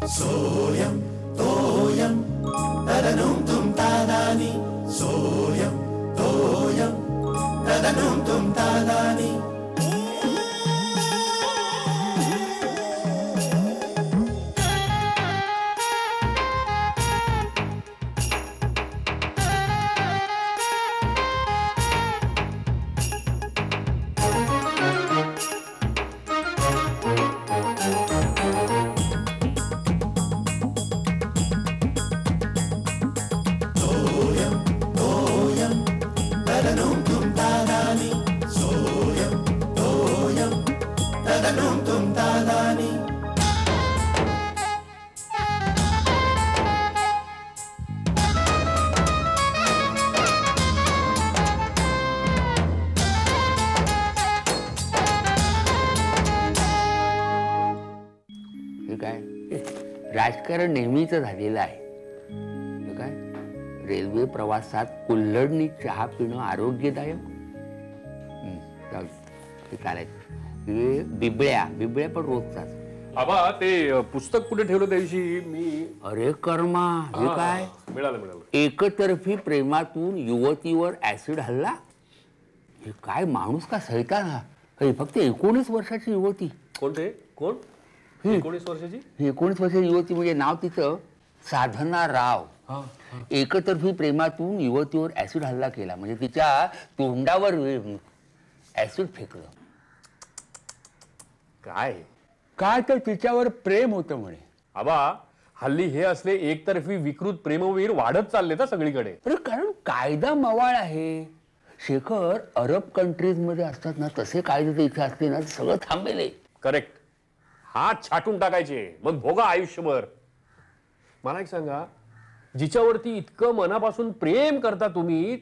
सोयम तोयम तदनुम तुम तादानी सोयम तोयम तदनुम तुम तादानी राजकारण नेहमीच झालेलं आहे. काय रेल्वे प्रवासात कुल्हडणी चहा पिणं आरोग्यदायक चालायचं. बिबळ्या बिबळ्या पण रोजचाच. आबा ते पुस्तक कुठे ठेवलं त्या दिवशी मी. अरे कर्मा, हे काय मिळालं. एकतर्फी प्रेमातून युवतीवर ऍसिड हल्ला. हे काय माणूस का सैतान हा. फक्त 19 वर्षाची युवती. कोण 19 वर्षाची? 19 वर्षाची युवती म्हणजे नाव तिचं साधना राव. एकतर्फी प्रेमातून युवतीवर ऍसिड हल्ला केला म्हणजे तिच्या तोंडावर ऍसिड फेकलं. काय तर तिच्यावर प्रेम होतं म्हणे. आबा हल्ली हे असले एकतर्फी विकृत प्रेमवीर वाढत चालले ना सगळीकडे. अरे कारण कायदा मवाळ आहे शेखर. अरब कंट्रीज मध्ये असतात ना तसे कायदे तर इथे असले ना सगळं थांबेल. करेक्ट. हात छाटून टाकायचे मग भोगा आयुष्यभर. मला एक सांगा, जिच्यावरती इतकं मनापासून प्रेम करता तुम्ही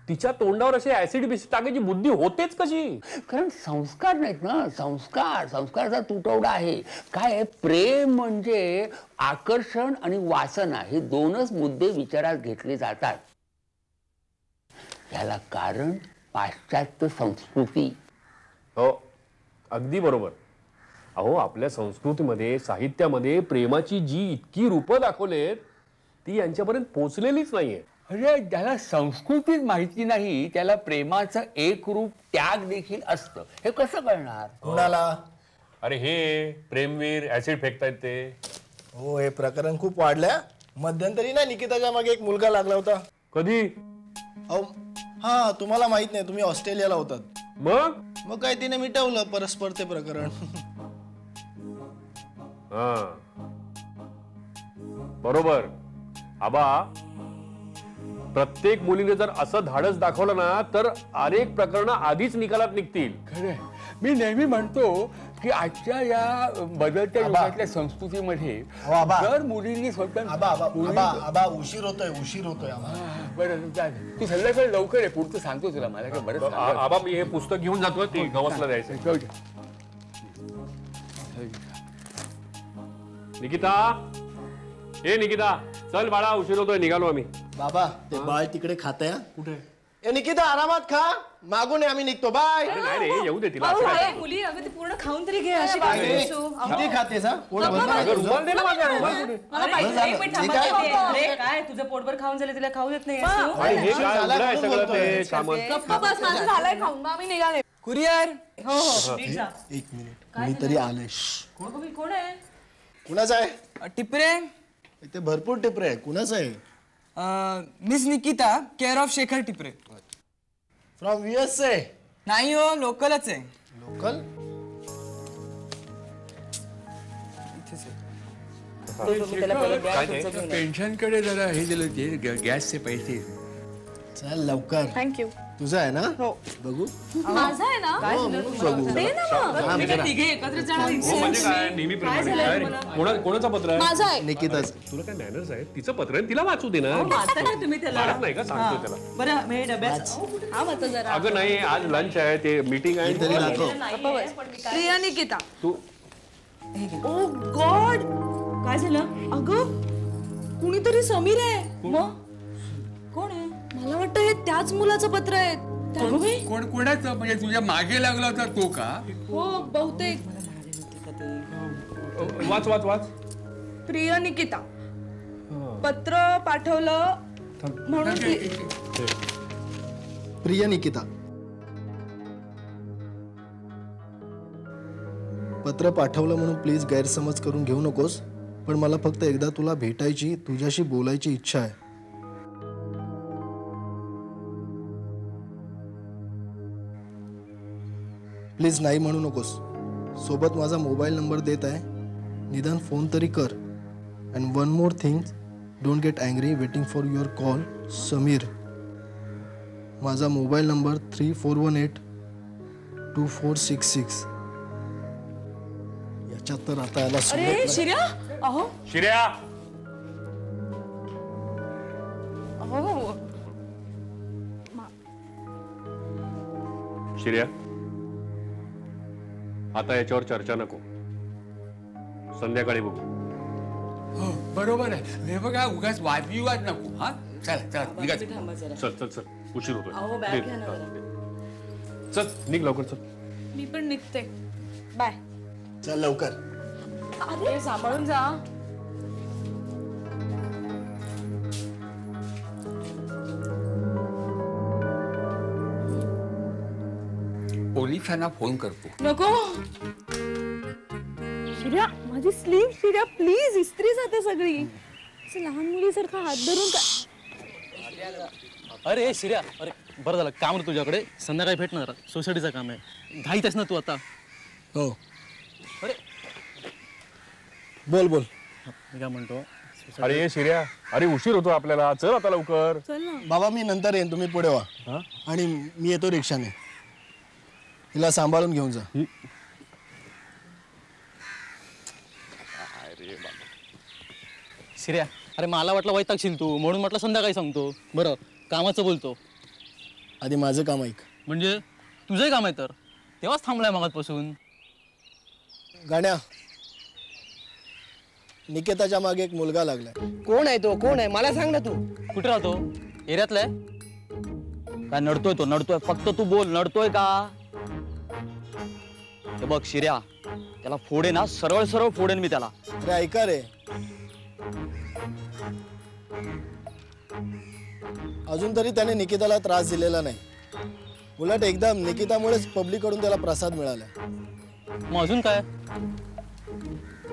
तिच्या तोंडावर असे ऍसिड बिसिड टाकायची बुद्धी होतेच कशी? कारण संस्कार नाहीत ना. संस्काराचा तुटवडा आहे. काय प्रेम म्हणजे आकर्षण आणि वासना हे दोनच मुद्दे विचारात घेतले जातात. याला कारण पाश्चात्य संस्कृती. हो अगदी बरोबर. अहो आपल्या संस्कृतीमध्ये साहित्यामध्ये प्रेमाची जी इतकी रूपं दाखवलेत ती यांच्यापर्यंत पोहोचलेलीच नाहीये. अरे ज्याला संस्कृतीच माहिती नाही त्याला प्रेमाचं एक रूप त्याग देखील असतं हे कसं कळणार कोणाला? अरे हे प्रेमवीर ऍसिड फेकतायत ते. हो हे प्रकरण खूप वाढलंय. मध्यंतरी ना निकिताच्या मागे एक मुलगा लागला होता. कधी? अहो हा तुम्हाला माहित नाही, तुम्ही ऑस्ट्रेलियाला होतात. मग काय तिने मिटवलं परस्पर ते प्रकरण. बरोबर. आबा प्रत्येक मुलीने जर असं धाडस दाखवलं ना तर अनेक प्रकरणं आधीच निकालात निघतील. खरं मी नेहमी म्हणतो की आजच्या या बदलत्या युगातल्या संस्कृतीमध्ये जर मुलींनी स्वतः आबा उशीर होतोय आम्हाला. बरं तू संध्याकाळी लवकर आहे पुढचं सांगतो तुला. मला काय बरं आबा मी हे पुस्तक घेऊन जातो ते गवसला द्यायचं. निकिता चल बाळा उशीर होतोय निघालो आम्ही. बाबा ते बाळ तिकडे खातंय. कुठे? ए निकिता आरामात खा, मागून आम्ही निघतो. बाय. नाही रे येऊ दे तिला. मुली अगं ती पूर्ण खाऊन तरी घे. अशी किती खातेस? काय तुझं पोटभर खाऊन झालं तिला खाऊ देत नाही. झालंय खाऊन मग आम्ही निघाले. कुरिअर. हो एक मिनिट कोणीतरी आलंय. कोण आहे? कुणाचं आहे? टिपरे. इथे भरपूर टिपरे आहे. कुणाचं आहे? Miss Nikita care of Shekhar Tipre. From USA. नाही हो लोकलच आहे. लोकल? पेन्शनकडे जरा हे दिलं गॅसचे पैसे. चल लवकर. थँक्यू. तुझं आहे ना? हो. बघू. माझं आहे ना? कोणाचं पत्र आहे? माझं आहे. निकिताच. तुला काय मॅनर्स आहे? तिचं पत्र आहे तिला वाचू दे ना. तुम्ही त्याला नाही का सांगतो त्याला. बरं हे डब्यात हा माझं जरा. अगं नाही आज लंच आहे ते मीटिंग आहे. तरी दाखव. प्रिया निकिता. तू ओ गॉड काय झालं? अगं कुणीतरी समीर आहे. मग कोण आहे? मला वाटतं हे त्याच मुलाचं पत्र आहे. कोणाचं म्हणजे तुझ्या मागे लागला होता तो का? हो बहुतेक. वाच वाच वाच. प्रिय निकिता, पत्र पाठवलं म्हणून प्रिय निकिता, पत्र पाठवलं म्हणून प्लीज गैरसमज करून घेऊ नकोस, पण मला फक्त एकदा तुला भेटायची, तुझ्याशी बोलायची इच्छा आहे. प्लीज नाही म्हणू नकोस. सोबत माझा मोबाईल नंबर देत आहे, निदान फोन तरी कर. And one more thing, don't get angry waiting for your call. Sameer. माझा मोबाईल नंबर 34182466. याच्यात तर आता याला अरे शिर्या, अहो शिर्या, अहो शिर्या, आता याच्यावर चर्चा नको, संध्याकाळी बघू. हो बरोबर आहे. हे बघा उगाच वादविवाद नको. हा चला चला निघा. चल चल चल, उशीर होतोय. चल निघ लवकर, चल. मी पण निघते. बाय. चल लवकर. अरे सांभाळून जा. पोलिसांना फोन करतो. नको शिर्या, माझी स्लीव. शिर्या प्लीज, इस्त्री जाते सगळी. असं लहान मुलीसारखा हात धरून का? अरे शिर्या, अरे बरं झालं काम रे तुझ्याकडे. संध्याकाळी भेटणार, सोसायटीचं काम आहे. घाईत आहेस ना तू आता? हो. अरे बोल बोल. मी काय म्हणतो, अरे शिर्या, अरे उशीर होतो आपल्याला. चल आता लवकर. चल ना. बाबा मी नंतर येईन, तुम्ही पुढे व्हा. आणि मी येतो रिक्षाने. हिला सांभाळून घेऊन जा. शिर्या, अरे मला वाटलं वैतागशील तू, म्हणून म्हटलं संध्याकाळी सांगतो. बरं कामाचं बोलतो. आधी माझं काम ऐक. म्हणजे तुझंही काम आहे तर तेव्हाच थांबलाय मागातपासून. गाण्या, निकेताच्या मागे एक मुलगा लागलाय. कोण आहे तो? कोण आहे मला सांग ना तू. कुठे राहतो? एरियातला आहे? काय नडतोय तो? नडतोय फक्त तू बोल, नडतोय का? हे बघ शिर्या, त्याला फोडे ना, सरळ सरळ फोडेन मी त्याला. अरे ऐका रे, अजून तरी त्याने निकिताला त्रास दिलेला नाही. उलट एकदम निकितामुळेच पब्लिककडून त्याला प्रसाद मिळाला. मग अजून काय?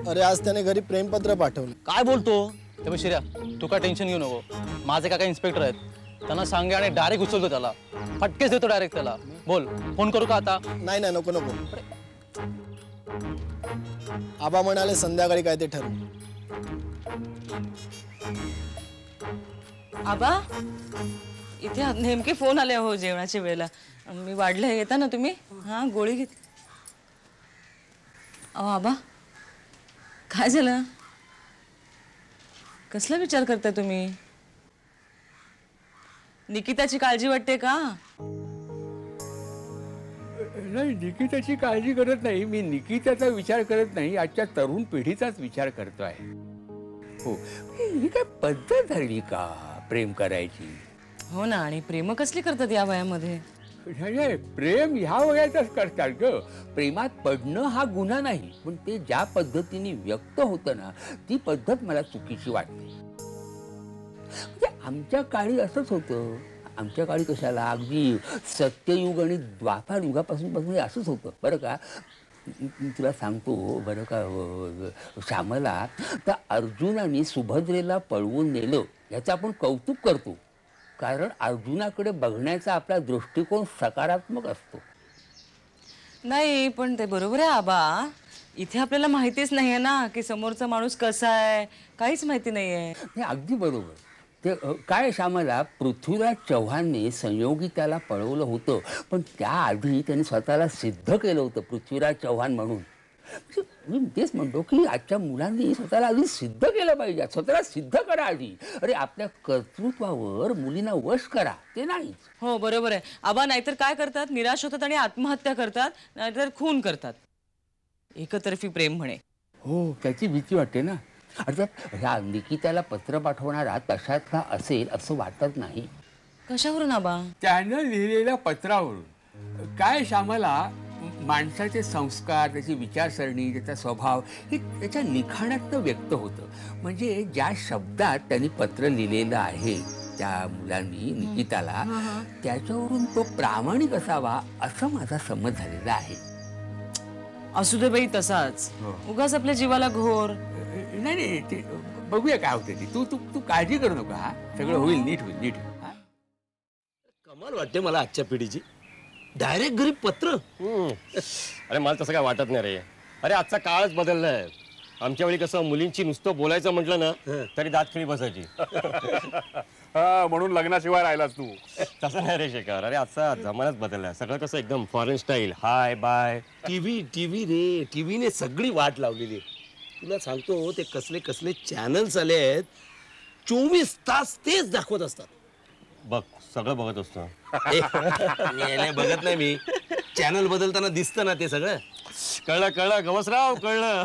अरे आज त्याने घरी प्रेमपत्र पाठवलं. काय बोलतो? हे बघ शिर्या, तू काय टेन्शन घेऊ नको. माझे काका इन्स्पेक्टर आहेत, त्यांना सांगे आणि डायरेक्ट उचलतो त्याला. फटकेच देतो डायरेक्ट त्याला. बोल, फोन करू का आता? नाही नाही, नको नको. आबा म्हणाले संध्याकाळी काय ते ठरवू. आबा, इथे नेमके फोन आले हो जेवणाच्या वेळेला. मी वाढले, येता ना तुम्ही? हां, गोळी घेत. अहो आबा, काय झालं? कसला विचार करताय तुम्ही? निकिताची काळजी वाटते का? नाही, निकिताची काळजी करत नाही मी. निकिताचा विचार करत नाही, आजच्या तरुण पिढीचाच विचार करतोय. हो, ही काय पद्धत झाली का प्रेम करायची? हो ना, आणि प्रेम कसली करतात या वयामध्ये? नाही, प्रेम ह्या वयातच करतात ग. प्रेमात पडणं हा गुन्हा नाही, पण ते ज्या पद्धतीने व्यक्त होतं ना, ती पद्धत मला चुकीची वाटते. म्हणजे आमच्या काळी असंच होतं. आमच्या काळी कशाला, अगदी सत्ययुग आणि द्वापार युगापासून असंच होतं बरं का. तुला सांगतो बरं का श्यामला, तर अर्जुनाने सुभद्रेला पळवून नेलं याचं आपण कौतुक करतो, कारण अर्जुनाकडे बघण्याचा आपला दृष्टिकोन सकारात्मक असतो. नाही, पण ते बरोबर आहे आबा. इथे आपल्याला माहितीच नाहीये ना की समोरचा माणूस कसा आहे, काहीच माहिती नाहीये. अगदी बरोबर. ते काय श्यामला, पृथ्वीराज चव्हाणने संयोगिताला पळवलं होतं, पण त्याआधी त्यांनी स्वतःला सिद्ध केलं होतं पृथ्वीराज चव्हाण म्हणून. मी तेच म्हणतो की आजच्या मुलांनी स्वतःला आधी सिद्ध केलं पाहिजे. स्वतःला सिद्ध करा आधी. अरे आपल्या कर्तृत्वावर मुलींना वश करा, ते नाही. हो बरोबर आहे आबा. नाहीतर काय करतात, निराश होतात आणि आत्महत्या करतात, नाहीतर खून करतात. एकतर्फी प्रेम म्हणे. हो, त्याची भीती वाटते ना. अर्थात ह्या निकिताला पत्र पाठवणारा तशातला असेल असं वाटत नाही. कशावरून आबा? त्यानं लिहिलेल्या पत्रावरून. काय श्यामला, माणसाचे संस्कार, त्याची विचारसरणी, त्याचा स्वभाव हे त्याच्या लिखाणात व्यक्त होतं. म्हणजे ज्या शब्दात त्यांनी पत्र लिहिलेलं आहे त्या मुलांनी निकिताला, त्याच्यावरून तो प्रामाणिक असावा असं माझा समज झालेला आहे. असू दे बाई तसाच, उगाच आपल्या जीवाला घोर. नाही नाही, ते बघूया काय होते ती. तू तू तू काळजी करू नका. हा सगळं होईल, नीट होईल, नीट होईल. कमाल वाटते मला आजच्या पिढीची. डायरेक्ट घरी पत्र. अरे मला तसं काय वाटत नाही रे. अरे आजचा काळच बदललाय. आमच्या वेळी कसं मुलींची नुसतं बोलायचं म्हटलं ना तरी दात खिळी बसायची. म्हणून लग्नाशिवाय राहिलास तू. तसं नाही रे शेखर. अरे आजचा जमानाच बदललाय. सगळं कसं एकदम foreign style, hi bye. TV रे, टीव्हीने सगळी वाट लावलेली. तुला सांगतो ते कसले कसले चॅनल्स आले आहेत, 24 तास तेच दाखवत असतात. बघ सगळं बघत असतो. बघत नाही मी. चॅनल बदलताना दिसतं ना ते सगळं. कळलं कळलं गवसराव, कळलं.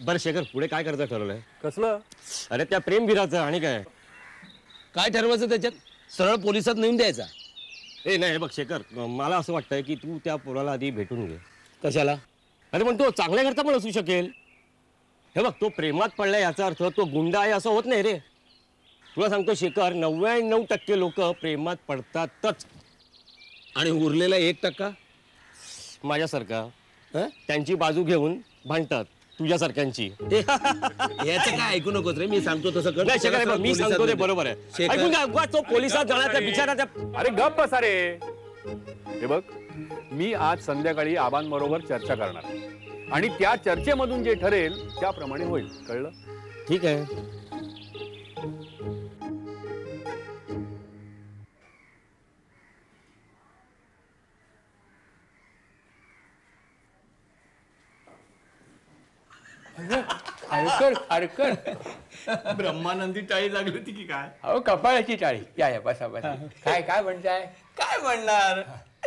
बरं शेखर, पुढे काय करायचं ठरवलंय? कसलं? अरे त्या प्रेमवीराचं. आणि काय ठरवायचं त्याच्यात? सरळ पोलिसात नेऊन द्यायचा. नाही बघ शेखर, मला असं वाटतंय की तू त्या पोराला आधी भेटून घे. कशाला? अरे पण तो चांगल्या करता पण असू शकेल. हे बघ, तो प्रेमात पडलाय याचा अर्थ तो गुंडा आहे असं होत नाही रे. तुला सांगतो शेखर, 99% लोक प्रेमात पडतातच. आणि उरलेला 1% माझ्यासारखा त्यांची बाजू घेऊन भांडतात तुझ्यासारख्यांची. याचं काय ऐकू नकोस रे. मी सांगतो तसं कर. नाही शेखर, मी सांगतो ते बरोबर आहे. ऐकून घ्या. उगाच तो पोलिसात जाण्याचा बिचाराच्या. अरे गप्प बसा रे. हे बघ, मी आज संध्याकाळी आबांबरोबर चर्चा करणार आणि त्या चर्चेमधून जे ठरेल त्याप्रमाणे होईल. कळलं? ठीक आहे. ब्रह्मानंदी टाळी लागली होती की काय? अहो कपाळाची टाळी. या बसा बसा. काय काय म्हणताय? काय म्हणणार,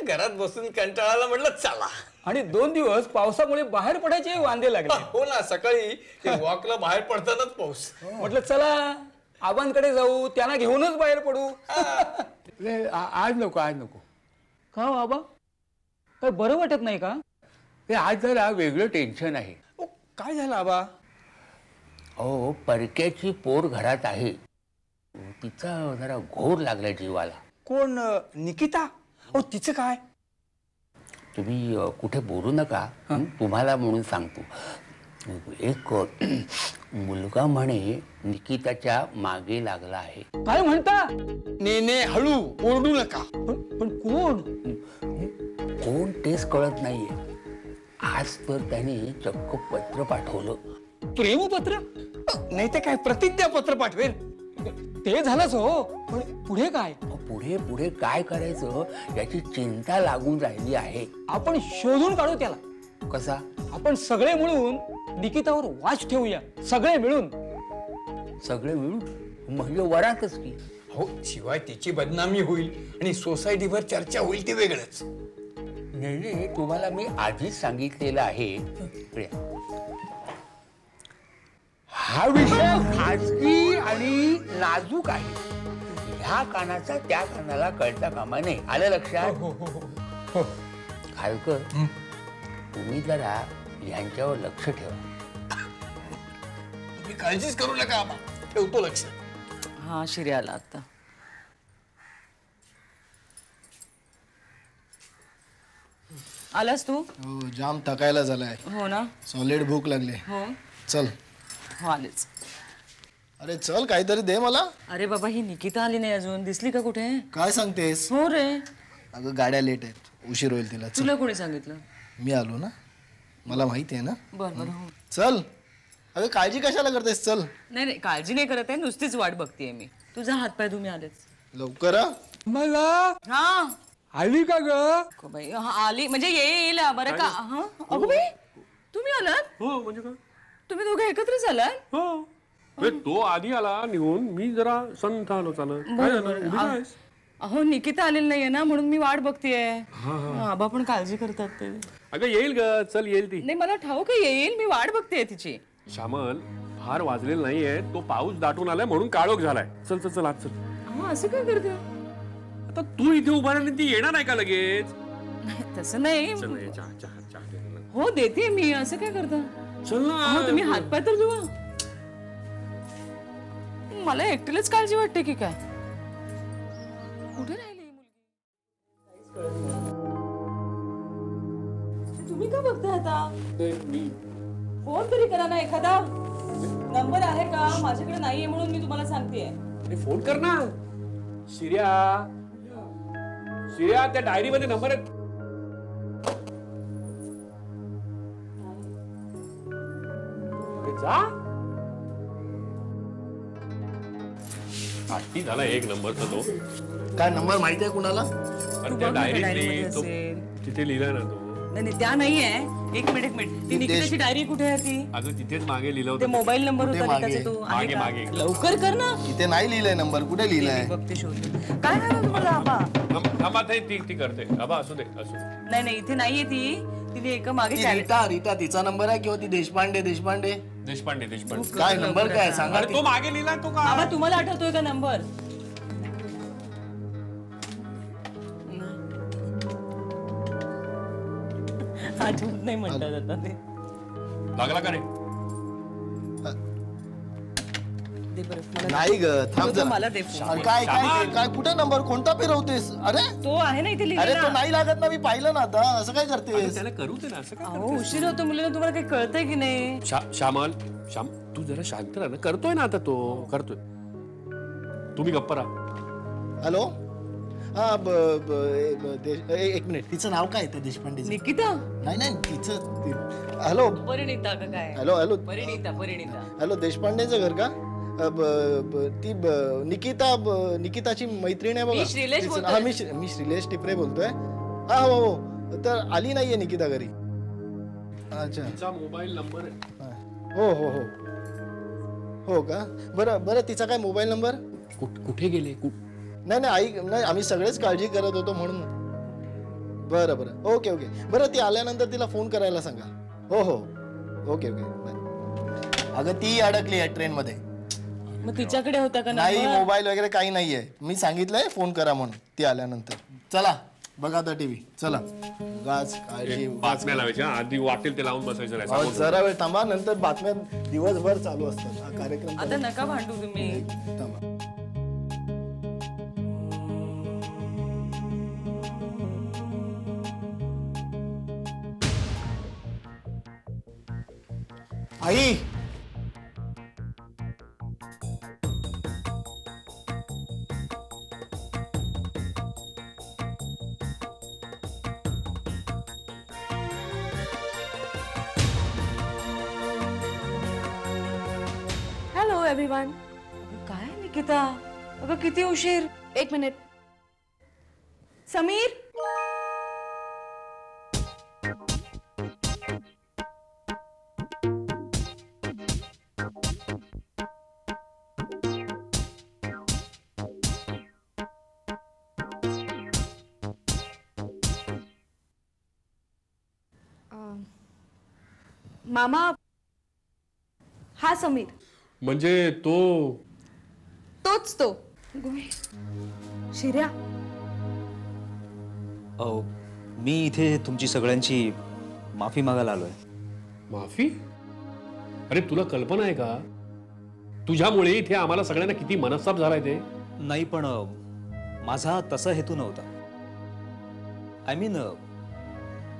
घरात बसून कंटाळाला म्हटलं चला. आणि 2 दिवस पावसामुळे बाहेर पडायचे वांदे लागले. हो ना, सकाळी ते वॉकला बाहेर पडतानाच पाऊस. म्हटलं चला आबांकडे जाऊ, त्यांना घेऊनच बाहेर पडू. आज नको, आज नको. का हो आबा, काय बरं वाटत नाही का? हे आज जरा वेगळं टेन्शन आहे. काय झालं आबा? अहो, परक्याची पोर घरात आहे. तिचा जरा घोर लागलाय जीवाला. कोण? निकिता? हो, तिचं काय? तुम्ही कुठे बोलू नका. तुम्हाला म्हणून सांगतो. एक मुलगा म्हणे निकिताच्या मागे लागला आहे. काय म्हणता? नेने हळू, ओरडू नका. पण कोण? कोण तेच कळत नाहीये. आज तर त्याने चक्क पत्र पाठवलं. प्रेमपत्र? नाही ते काय प्रतिज्ञापत्र पाठवेल. ते झालंच हो, पण पुढे काय? पुढे पुढे काय करायचं याची चिंता लागून राहिली आहे. आपण शोधून काढू त्याला. कसा? आपण सगळे मिळून निकितावर वाच ठेवूया. सगळे मिळून. सगळे मिळून म्हणजे वरातच की. हो, शिवाय तिची बदनामी होईल आणि सोसायटीवर चर्चा होईल ते वेगळंच. नाही, तुम्हाला मी आधीच सांगितलेलं आहे. हा विषय खाजगी आणि नाजूक आहे. ह्या कानाचा त्या कानाला कळता कामा नये. आलं लक्षात? खालकर, तुम्ही जरा यांच्यावर लक्ष ठेवा. तुम्ही काळजीच करू नका, ठेवतो लक्ष. हा शिरी आला आता. आलास तू? हो, जाम थकायला झालाय. हो ना. सॉलिड भूक लागली. हो चल. हो आलेच. अरे चल, काहीतरी दे मला. अरे बाबा, ही निकिता आली नाही अजून. दिसली का कुठे? काय सांगतेस? हो रे. अगं गाड्या लेट आहेत, उशीर होईल तिला. तुला कोणी सांगितलं? मी आलो ना, मला माहिती आहे ना. बरं बरं. हो. चल. अगं काळजी कशाला करतेस? चल. नाही नाही, काळजी नाही करत आहे, नुसतीच वाट बघतीये मी. तुझा हातपाय तुम्ही आलेच. लवकर. मला हा आली का ग? बाई, आली म्हणजे येईल बरं का. हा अगं बाई, तुम्ही आलात? हो म्हणजे काय? तुम्ही दोघे एकत्रच आलात? हो. तो आधी आला निघून, मी जरा संथ आलो चालत. अहो, निकिता आलेली नाहीये ना, म्हणून मी वाट बघतीये. आबा पण काळजी करतात ते. अगं येईल ग, चल येईल ती. नाही, मला ठाऊक आहे येईल. मी वाट बघतेय तिची. श्यामल, फार वाजलेलं नाहीये. तो पाऊस दाटून आलाय म्हणून काळोख झालाय. चल चल चल, आज चल. असं काय करते? आता तू इथे उभा राहिली ती येणार नाही का लगेच? तसं नाही. चल ना, चहा चहा चहा दे ना. हो देते मी. असं काय करता? चल ना. तुम्ही हातपाय तर धुवा. मला एकटीलाच काळजी वाटते की काय? कुठे राहिली ही मुलगी? तुम्ही का बघताय आता? फोन तरी करा ना एखादा. नंबर आहे का? माझ्याकडे नाहीये म्हणून मी तुम्हाला सांगतेय. फोन कर ना. शिर्या शिर्या त्या डायरी मध्ये नंबर आहेत. जा. ती झाला एक नंबरचा तो. काय नंबर माहिती आहे कुणाला? आणि त्या डायरीत तो तिथे लिहिला ना तो. नाही त्या नाहीये. एक मिनिट ती निकिताची डायरी कुठे आहे ती? अगं तिथेच मागे लिहिलं ते होतं. मोबाईल नंबर कुठे होता मागे? निकिताचा तो आहे मागे का? मागे. लवकर कर ना. इथे नाही लिहिलंय नंबर. कुठे लिहिलंय? बघते शोध. काय हवं तुम्हाला आबा? थांबा ती करते. आबा असू दे असू दे. नाही इथे नाहीये ती. तिने एका मागे रीता तिचा नंबर आहे किंवा ती देशपांडे देशपांडे काय नंबर काय सांगा? अरे तो मागे लिहिला तो का? आबा तुम्हाला आठवतोय का नंबर? आठवत नाही म्हणतात आता ते. लागला का रे? दे बरं मला. नाही ग थांब तो जरा. मला दे फोन. अरे काय काय काय कुठे नंबर कोणता फिरवतेस? अरे तो आहे ना इथे अरे लिहिलेला. तो नाही लागत ना. मी पाहिलं ना आता. असं काय करतेस? त्याला करू दे ना. असं काय अहो उशीर होतो मुलीला. तुम्हाला काही कळतंय की नाही? श्याम तू जरा शांत राहा ना. करतोय ना आता तो करतोय. तुम्ही गप्पा राहा. हॅलो हा एक मिनिट. तिचं नाव काय त्या देशपांडेचं? निकिता. नाही तिचं हॅलो परिणिता का काय? हॅलो परिणिता. हॅलो देशपांडेचं घर का? ती निकिताची मैत्रीण आहे मी बघा. श्रीलेश तिचं- बोलतोय. हा मी श्रीलेश टिपरे बोलतोय. हा हो तर आली नाहीये निकिता घरी. अच्छा तिचा मोबाईल नंबर आहे. हो का? बरं तिचा काय मोबाईल नंबर? कुठे गेले? नाही आम्ही सगळेच काळजी करत होतो म्हणून. बरं ओके बरं ती आल्यानंतर तिला फोन करायला सांगा. हो ओके बाय. अगं ती अडकली आहे ट्रेन मध्ये. मग तिच्याकडे होता का नाही नंबर? मोबाईल वगैरे काही नाहीये. मी सांगितलंय फोन करा म्हणून ती आल्यानंतर. चला बघा आता टीव्ही. चला उगाच काळजी बातम्या लावायच्या आधी वाटेल ते लावून बसायचं नाही. अहो, सांगून जरा वेळ थांबा. नंतर बातम्या दिवसभर चालू असतात. हा कार्यक्रम आता नका भांडू तुम्ही. थांबा. आई हॅलो एव्हरीवन. काय निकिता? अगं किती उशीर? एक मिनिट. समीर मामा हा समीर. म्हणजे तोच तो. शिर्या मी इथे तुमची सगळ्यांची माफी मागायला आलोय. माफी? अरे तुला कल्पना आहे का तुझ्यामुळे इथे आम्हाला सगळ्यांना किती मनस्ताप झालाय ते? नाही पण माझा तसा हेतू नव्हता. आय मीन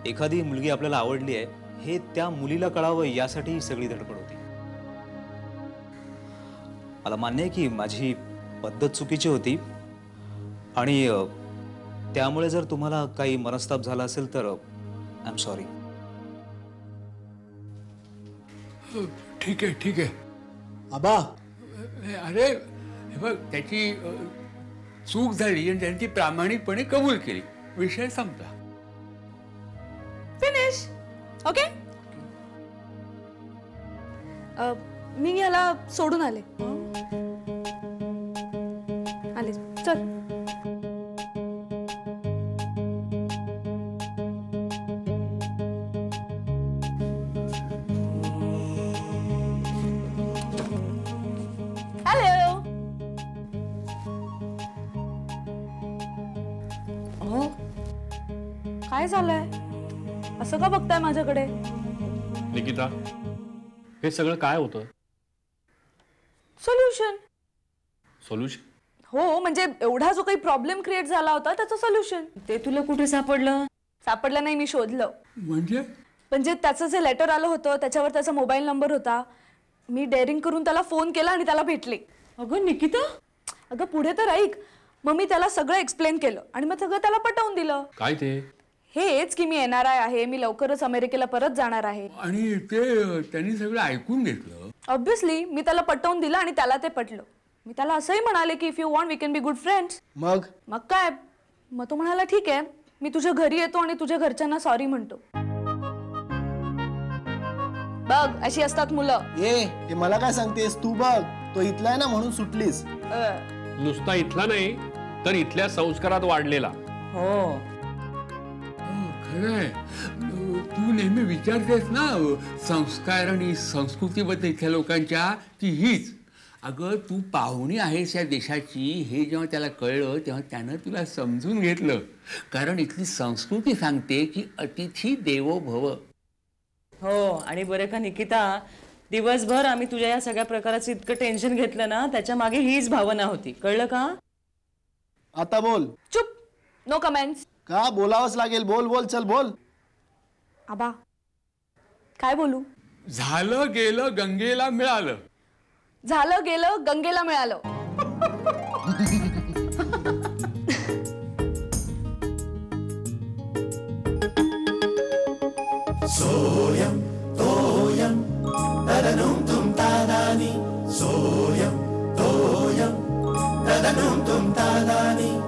एखादी मुलगी आपल्याला आवडली आहे हे त्या मुलीला कळावं यासाठी ही सगळी धडपड होती. मला मान्य आहे की माझी पद्धत चुकीची होती आणि त्यामुळे जर तुम्हाला काही मनस्ताप झाला असेल तर आय एम सॉरी. ठीक आहे. आबा अरे हे बघ त्याची चूक झाली आणि त्यांनी ती प्रामाणिकपणे कबूल केली. विषय संपला. फिनिश. ओके. मी याला सोडून आले. चल. हॅलो काय झालंय? असं का बघताय माझ्याकडे? निकिता, हे सगळं काय होतं? सोल्युशन. सोल्युशन? हो, म्हणजे एवढा जो काही प्रॉब्लेम क्रिएट झाला होता त्याचं सोल्युशन. ते तुला कुठे सापडलं? सापडलं नाही, मी शोधलं. म्हणजे त्याचं जे लेटर आलं होतं त्याच्यावर त्याचा मोबाईल नंबर होता. मी डेअरिंग करून त्याला फोन केला आणि त्याला भेटले. अगं निकिता, अगं पुढे तर ऐक. मग मी त्याला सगळं एक्सप्लेन केलं आणि मग सगळं त्याला पटवून दिलं. काय ते? हेच की मी NRI आहे, मी लवकरच अमेरिकेला परत जाणार आहे. आणि ते त्यांनी सगळं ऐकून घेतलं. ऑब्व्हियसली मी त्याला पटवून दिलं आणि त्याला ते पटलं. मी त्याला असंही म्हणाले की if you want we can be good friends. मग काय? मग तो म्हणाला ठीक आहे, मी तुझ्या घरी येतो आणि तुझ्या घरच्यांना सॉरी म्हणतो. बघ, अशी असतात मुलं. हे मला काय सांगतेस तू? बघ, तो इथला आहे ना म्हणून सुटलीस. नुसता इथला नाही तर इथल्या संस्कारात वाढलेला. हो खरंय. तू नेहमी विचारतेस ना संस्कार आणि संस्कृतीबद्दल इथल्या लोकांच्या, ती हीच. अगं तू पाहुणी आहेस या देशाची हे जेव्हा त्याला कळलं तेव्हा त्यानं तुला समजून घेतलं. कारण इथली संस्कृती सांगते की अतिथी देवो भव. हो, आणि बरं का निकिता, दिवसभर आम्ही तुझ्या या सगळ्या प्रकाराचं इतकं टेन्शन घेतलं ना, त्याच्या मागे हीच भावना होती. कळलं का? आता बोल. चुप, नो कमेंट्स. का बोलावंच लागेल? बोल बोल, चल बोल. आबा, काय बोलू? झालं गेलं गंगेला मिळालं. झालं गेलं गंगेला मिळालं. सोयम तोयम तदनुम तुम तादानी. सोयम तोयम तदनुम तुम तादानी.